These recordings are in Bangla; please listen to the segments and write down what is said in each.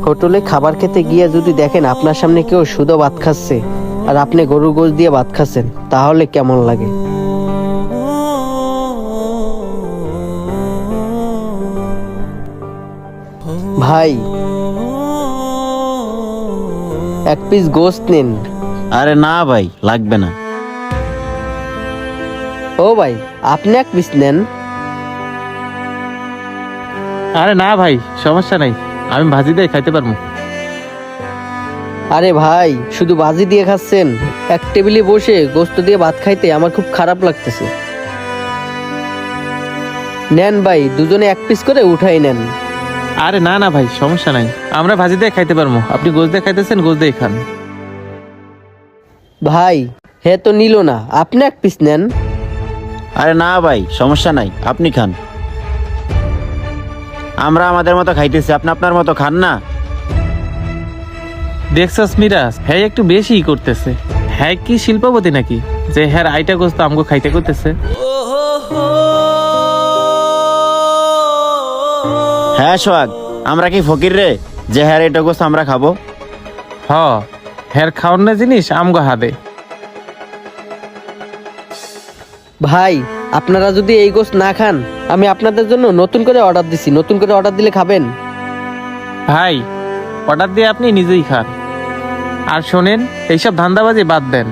হোটেলে খাবার খেতে গিয়ে যদি দেখেন আপনার সামনে কেউ শুধু ভাত খাচ্ছে আর আপনি গরুর গোশত দিয়ে ভাত খাচ্ছেন, তাহলে কেমন লাগে? ভাই, এক পিস গোশত নিন। আরে না ভাই, লাগবে না। ও ভাই, আপনি এক পিস নেন। আরে না ভাই, সমস্যা নাই, আমি ভাজি দিয়ে খাইতে পারবো। আরে ভাই, শুধু ভাজি দিয়ে খাচ্ছেন? এক টেবিলে বসে গোশত দিয়ে ভাত খাইতে আমার খুব খারাপ লাগতেছে। নেন ভাই, দুজনে এক পিস করে উঠাই নেন। আরে না না ভাই, সমস্যা নাই, আমরা ভাজি দিয়ে খাইতে পারবো। আপনি গোশ দিয়ে খাইতেছেন, গোশ দিয়ে খান। ভাই, হে তো নিল না, আপনি এক পিস নেন। আরে না ভাই, সমস্যা নাই, আপনি খান। আমরা আমাদের মতো খাইতেছি, আপনি আপনার মতো খান না। দেখছস মিরাজ, হ্যাঁ একটু বেশি করতেছে। হ্যাঁ কি শিল্পপতি নাকি যে হ্যাঁ আইটা গোস্ত আমগো খাইতে করতেছে? হ্যাঁ সোহাগ, আমরা কি ফকির রে যে হ্যাঁ এটা গোস্ত আমরা খাবো? হ, হ্যাঁ খাওয়ার জিনিস আমগো হাবে। ভাই, আপনারা যদি এই গোশত না খান, আমি আপনাদের জন্য নতুন করে অর্ডার দিছি। নতুন করে অর্ডার দিলে খাবেন? ভাই, অর্ডার দিয়ে আপনি নিজেই খান। আর শোনেন, এইসব ধান্দাবাজি বাদ দেন।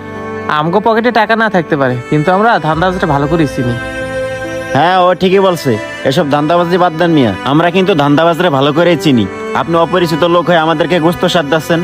আমগো পকেটে টাকা না থাকতে পারে, কিন্তু আমরা ধান্দাবাজিটা ভালো করে চিনি। হ্যাঁ, ও ঠিকই বলছে, এসব ধান্দাবাজি বাদ দেন মিয়া। আমরা কিন্তু ধান্দাবাজরে ভালো করেই চিনি। আপনি অপরিচিত লোক হয়ে আমাদেরকে গোস্ত সাধ্যাচ্ছেন।